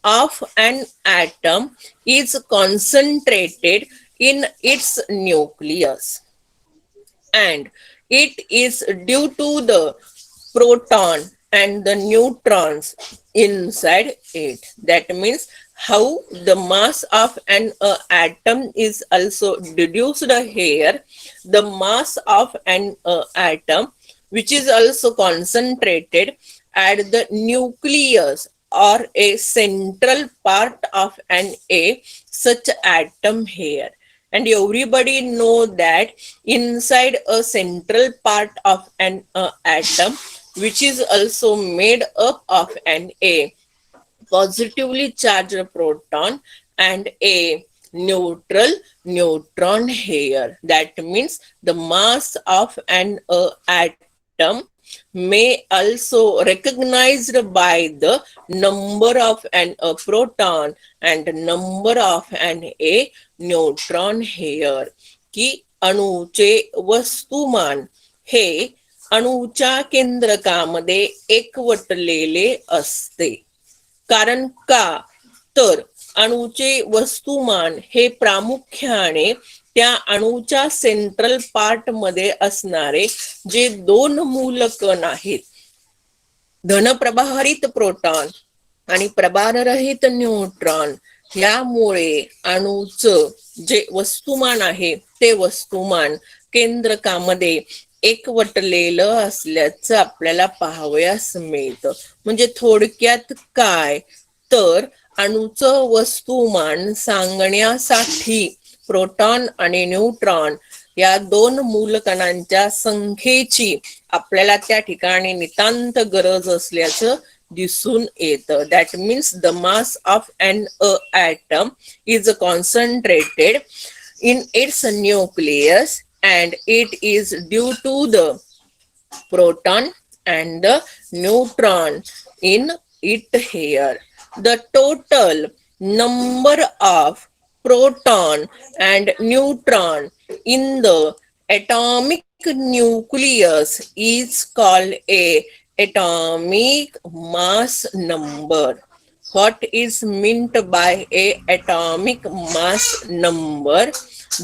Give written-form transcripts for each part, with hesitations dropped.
of an atom is concentrated in its nucleus, and it is due to the proton and the neutrons inside it. That means how the mass of an atom is also deduced here. The mass of an atom, which is also concentrated at the nucleus or a central part of an a such atom here. And everybody know that inside a central part of an atom, which is also made up of an a positively charged proton and a neutral neutron here. That means the mass of an atom may also recognized by the number of an proton and number of an a neutron here. की अणूचे वस्तुमान हे अणूच्या केंद्रकामध्ये एकवटलेले असते. कारण का तर अणूचे वस्तुमान हे प्रामुख्याने त्या अणूच्या सेंट्रल पार्ट मध्ये असणारे जे दोन मूलकण आहेत, धनप्रभारित प्रोटॉन आणि प्रभाररहित न्यूट्रॉन, यामुळे अणूचं जे वस्तुमान आहे ते वस्तुमान केंद्रकामध्ये एकवटलेलं असल्याचं आपल्याला पाहावयास मिळतं. म्हणजे थोडक्यात काय तर अणूचं वस्तुमान सांगण्यासाठी प्रोटॉन आणि न्यूट्रॉन या दोन मूलकणांच्या संख्येची आपल्याला त्या ठिकाणी नितांत गरज असल्याचं दिसून येतं. That means the mass of an atom is concentrated in its nucleus and it is due to the proton and the neutron in it here. The total number of proton and neutron in the atomic nucleus is called a atomic mass number. What is meant by a atomic mass number?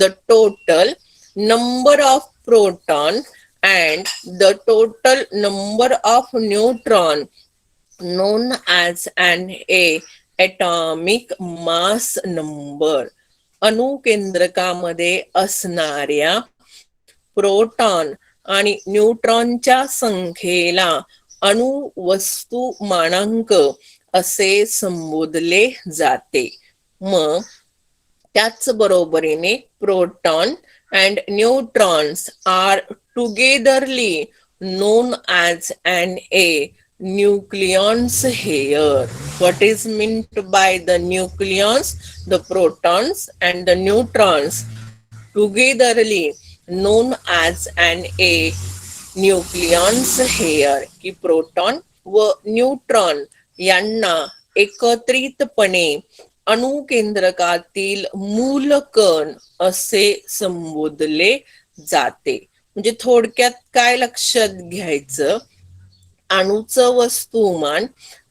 The total number of proton and the total number of neutron known as an atomic mass number. अणुकेंद्रकामध्ये असणाऱ्या proton आणि न्यूट्रॉनच्या संख्येला अणुवस्तुमानांक असे संबोधले जाते. मग त्याच बरोबरीने proton and neutrons are togetherly known as an a nucleons here. What is meant by the nucleons? The protons and the neutrons togetherly known as an a nucleons here. की प्रोटॉन व न्यूट्रॉन यांना एकत्रितपणे अणुकेंद्रकातील मूलकण असे संबोधले जाते. म्हणजे थोडक्यात काय लक्षात घ्यायचं, अणुचं वस्तुमान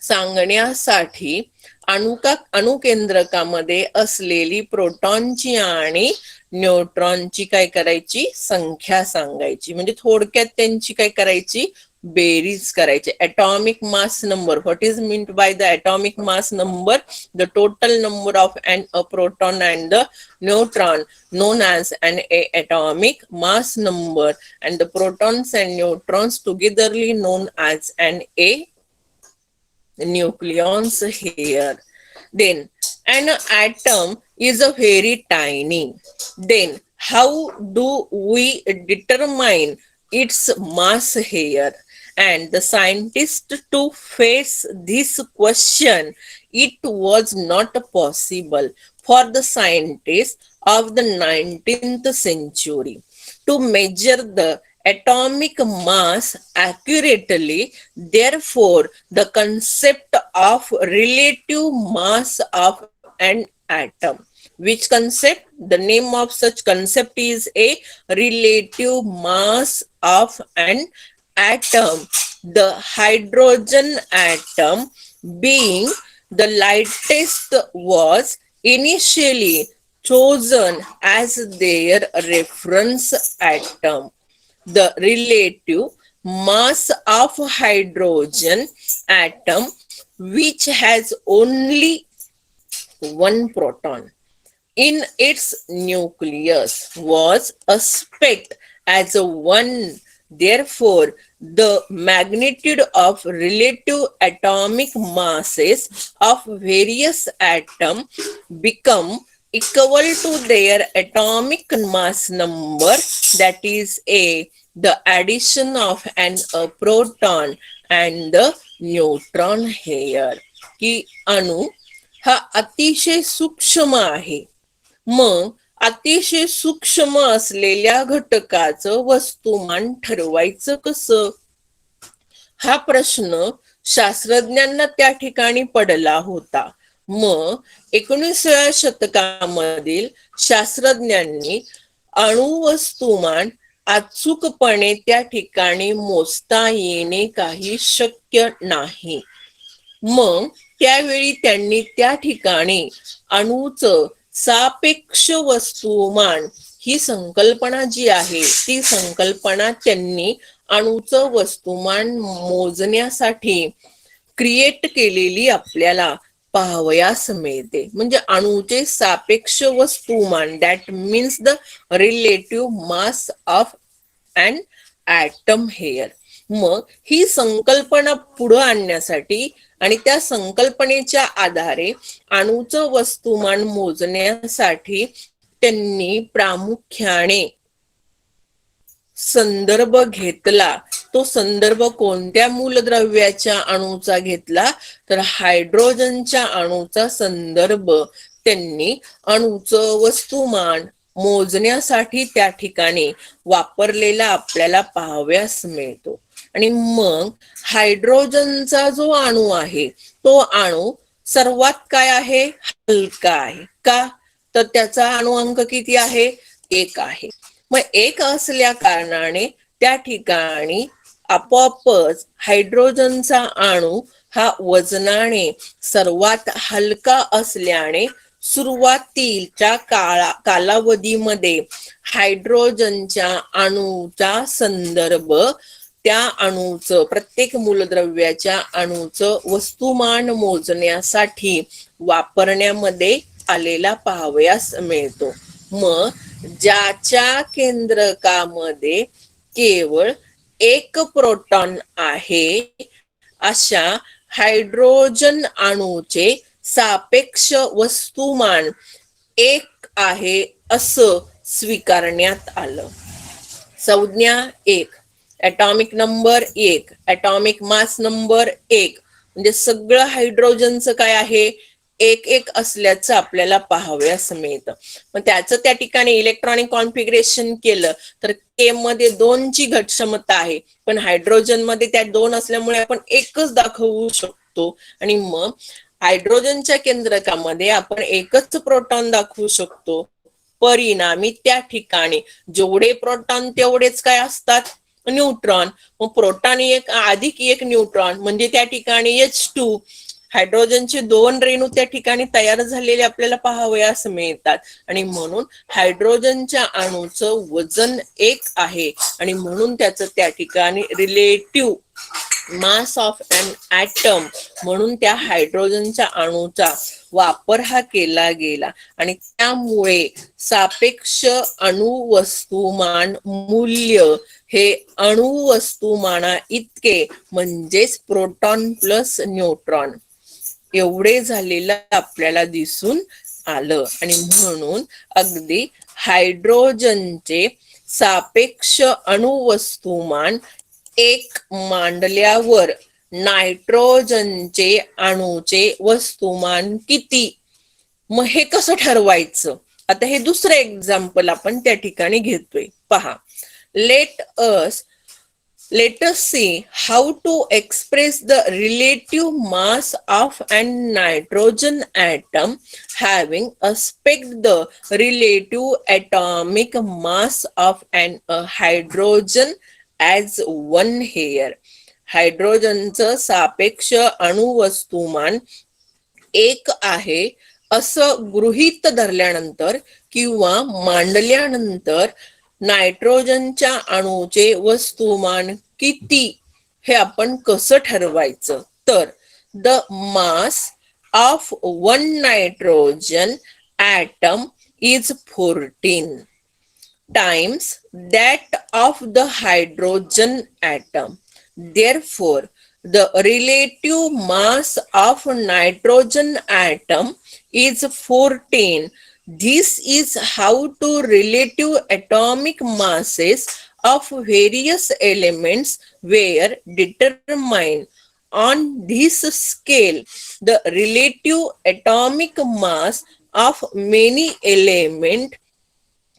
सांगण्यासाठी अणुकेंद्रकामध्ये असलेली प्रोटॉनची आणि न्यूट्रॉनची काय करायची संख्या सांगायची. म्हणजे थोडक्यात त्यांची काय करायची बेरीज करायची. atomic mass number. What is meant by the atomic mass number? The total number of a proton and the neutron known as an atomic mass number, and the protons and neutrons togetherly known as an nucleons here. Then an atom is a very tiny. Then how do we determine its mass here? And the scientists to face this question, it was not possible for the scientists of the 19th century to measure the atomic mass accurately. Therefore, the concept of relative mass of an atom. Which concept? The name of such concept is a relative mass of an atom. The hydrogen atom being The lightest was initially chosen as their reference atom. The relative mass of hydrogen atom, which has only one proton in its nucleus, was aspect as a one. Therefore, the magnitude of relative atomic masses of various atoms become equal to their atomic mass number, that is the addition of a proton and the neutron here. की अणु हा अतिशय सूक्ष्म आहे. मग अतिशय सूक्ष्म असलेल्या घटकाचं वस्तुमान ठरवायचं कसं, हा प्रश्न शास्त्रज्ञांना त्या ठिकाणी पडला होता. मग 19व्या शतकामधील शास्त्रज्ञांनी अणुवस्तुमान अचूकपणे त्या ठिकाणी मोजता येणे काही शक्य नाही. मग त्यावेळी त्यांनी त्या ठिकाणी अणूचं सापेक्ष वस्तुमान ही संकल्पना जी आहे ती संकल्पना त्यांनी अणूचं वस्तुमान मोजण्यासाठी क्रिएट केलेली आपल्याला पाहावयास मिळते. म्हणजे अणूचे सापेक्ष वस्तुमान, that means the relative mass of and atom here. मग ही संकल्पना पुढे आणण्यासाठी आणि त्या संकल्पनेच्या आधारे अणूचं वस्तुमान मोजण्यासाठी त्यांनी प्रामुख्याने संदर्भ घेतला. तो संदर्भ कोणत्या मूलद्रव्याच्या अणूचा घेतला, तर हायड्रोजनच्या अणूचा संदर्भ त्यांनी अणूचं वस्तुमान मोजण्यासाठी त्या ठिकाणी वापरलेला आपल्याला पाहाव्यास मिळतो. आणि मग हायड्रोजनचा जो अणू आहे तो अणू सर्वात काय आहे, हलका आहे. का, तर त्याचा अणुअंक किती आहे, 1 आहे. मग 1 असल्या कारणाने त्या ठिकाणी आपोआपच हायड्रोजनचा अणू हा वजनाने सर्वात हलका असल्याने सुरुवातीच्या कालावधीमध्ये हायड्रोजनच्या अणूचा संदर्भ त्या अणूचं, प्रत्येक मूलद्रव्याच्या अणूचं वस्तुमान मोजण्यासाठी वापरण्यामध्ये आलेला पाहावयास मिळतो. मग ज्याच्या केंद्रकामध्ये केवळ 1 प्रोटॉन आहे अशा हायड्रोजन अणूचे सापेक्ष वस्तुमान 1 आहे असं स्वीकारण्यात आलं. संज्ञा 1, atomic number 1, atomic mass number 1, म्हणजे सगळं हायड्रोजनचं काय आहे, 1 असल्याचं आपल्याला पाहावयास मिळतं. मग त्याचं त्या ठिकाणी इलेक्ट्रॉनिक कॉन्फिगरेशन केलं तर के मध्ये 2 ची घट क्षमता आहे, पण हायड्रोजन मध्ये त्या 2 असल्यामुळे आपण 1च दाखवू शकतो. आणि मग हायड्रोजनच्या केंद्रकामध्ये आपण 1च प्रोटॉन दाखवू शकतो. परिणामी त्या ठिकाणी जेवढे प्रोटॉन तेवढेच काय असतात, न्यूट्रॉन. मग प्रोटॉन 1 अधिक 1 न्यूट्रॉन म्हणजे त्या ठिकाणी H2, हायड्रोजनचे 2 रेणू त्या ठिकाणी तयार झालेले आपल्याला पाहावयास मिळतात. आणि म्हणून हायड्रोजनच्या अणूचं वजन 1 आहे आणि म्हणून त्याचं त्या ठिकाणी relative mass of an atom म्हणून त्या हायड्रोजनच्या अणूचा वापर हा केला गेला. आणि त्यामुळे सापेक्ष अणुवस्तुमान मूल्य हे अणुवस्तुमाना इतके, म्हणजेच प्रोटॉन प्लस न्यूट्रॉन एवढे झालेलं आपल्याला दिसून आलं. आणि म्हणून अगदी हायड्रोजनचे सापेक्ष अणुवस्तुमान 1 मांडल्यावर नायट्रोजनचे अणूचे वस्तुमान किती, मग हे कसं ठरवायचं. आता हे दुसरं एक्झाम्पल आपण त्या ठिकाणी घेतोय. पहा, late us see how to express the relative mass of an nitrogen atom having aspect the relative atomic mass of an hydrogen as 1 here. हायड्रोजनचं सापेक्ष अणुवस्तुमान एक आहे असं गृहीत धरल्यानंतर किंवा मांडल्यानंतर नायट्रोजनच्या अणूचे वस्तुमान किती हे आपण कसं ठरवायचं, तर the mass of one nitrogen atom is 14 times that of the hydrogen atom. Therefore, the relative mass of nitrogen atom is 14. This is how to relative atomic masses of various elements were determined. On this scale, the relative atomic mass of many elements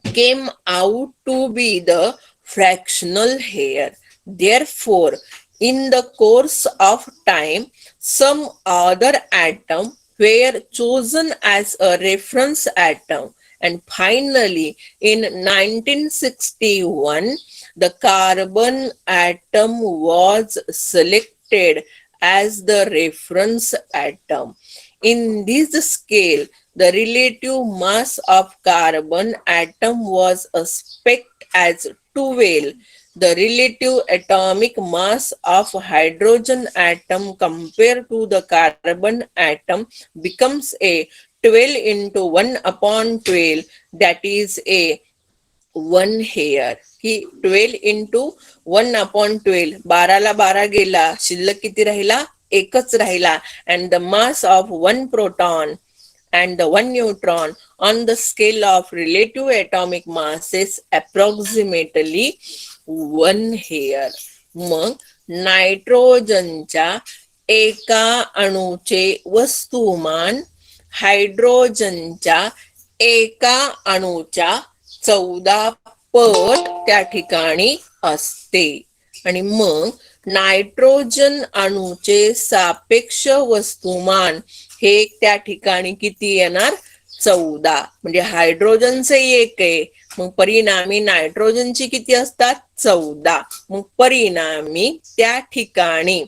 came out to be the fractional here. Therefore, in the course of time, some other atom were chosen as a reference atom. And finally, in 1961, the carbon atom was selected as the reference atom. In this scale, the relative mass of carbon atom was spec'd as 12. The relative atomic mass of hydrogen atom compared to the carbon atom becomes a 12 into 1 upon 12, that is a 1 here. He 12 into 1 upon 12, 12 ला 12 गेला, शिल्लक किती राहिला, एकच राहिला. And the mass of one proton and the one neutron on the scale of relative atomic masses approximately 1 here. मग नायट्रोजनच्या एका अणूचे वस्तुमान हायड्रोजनच्या एका अणूच्या 14 पट त्या ठिकाणी असते. आणि मग नायट्रोजन अणूचे सापेक्ष वस्तुमान हे त्या ठिकाणी किती येणार, 14. म्हणजे हायड्रोजनचे एक आहे, मग परिणामी नायट्रोजनची किती असतात, 14. मग परिणामी त्या ठिकाणी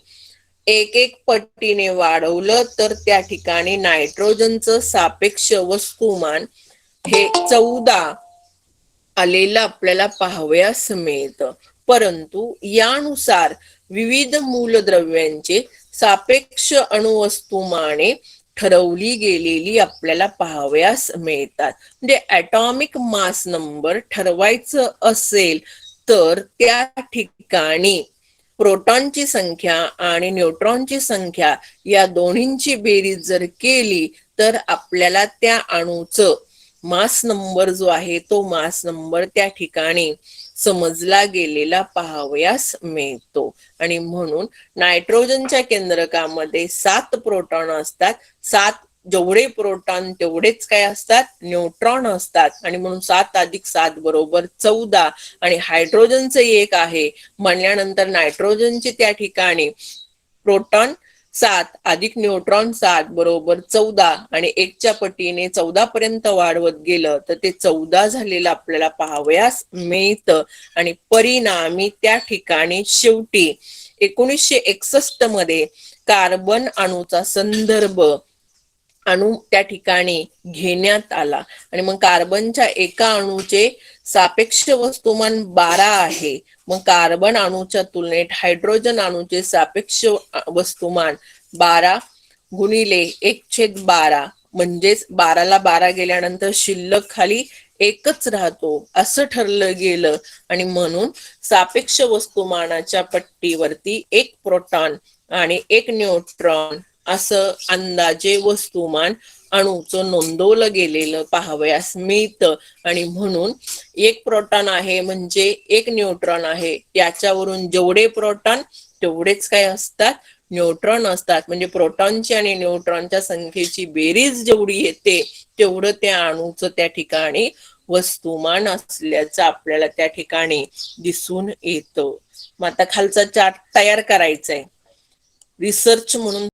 एक एक पटीने वाढवलं तर त्या ठिकाणी नायट्रोजनचं सापेक्ष वस्तुमान हे 14 आलेलं आपल्याला पाहावयास मिळतं. परंतु यानुसार विविध मूलद्रव्यांचे सापेक्ष अणुवस्तुमाने ठरवली गेलेली आपल्याला पाहावयास मिळतात. म्हणजे ॲटॉमिक मास नंबर ठरवायचं असेल तर त्या ठिकाणी प्रोटॉनची संख्या आणि न्यूट्रॉनची संख्या या दोन्हींची बेरीज जर केली तर आपल्याला त्या अणूचं मास नंबर जो आहे तो मास नंबर त्या ठिकाणी समजला गेलेला पाहावयास मिळतो. आणि म्हणून नायट्रोजनच्या केंद्रकामध्ये 7 प्रोटॉन असतात. 7 जेवढे प्रोटॉन तेवढेच काय असतात, न्यूट्रॉन असतात. आणि म्हणून 7 अधिक 7 बरोबर 14. आणि हायड्रोजनचं एक आहे म्हणल्यानंतर नायट्रोजनचे त्या ठिकाणी प्रोटॉन 7 अधिक न्यूट्रॉन 7 बरोबर 14. आणि 1च्या पटीने 14 पर्यंत वाढवत गेलं तर ते 14 झालेलं आपल्याला पाहावयास मिळतं. आणि परिणामी त्या ठिकाणी शेवटी 1961 मध्ये कार्बन अणूचा संदर्भ अणू त्या ठिकाणी घेण्यात आला. आणि मग कार्बनच्या एका अणूचे सापेक्ष वस्तुमान 12 आहे. मग कार्बन अणूच्या तुलनेत हायड्रोजन अणूचे सापेक्ष वस्तुमान 12 गुणिले 1/12 म्हणजेच 12 ला 12 गेल्यानंतर शिल्लक खाली एकच राहतो असं ठरलं गेलं. आणि म्हणून सापेक्ष वस्तुमानाच्या पट्टीवरती 1 प्रोटॉन आणि 1 न्यूट्रॉन असं अंदाजे वस्तुमान अणूचं नोंदवलं गेलेलं पाहावयास मिळतं. आणि म्हणून 1 प्रोटॉन आहे म्हणजे 1 न्यूट्रॉन आहे, याच्यावरून जेवढे प्रोटॉन तेवढेच काय असतात, न्यूट्रॉन असतात. म्हणजे प्रोटॉनची आणि न्यूट्रॉनच्या संख्येची बेरीज जेवढी येते तेवढं त्या अणूचं त्या ठिकाणी वस्तुमान असल्याचं आपल्याला त्या ठिकाणी दिसून येतं. मग आता खालचा चार्ट तयार करायचा आहे रिसर्च म्हणून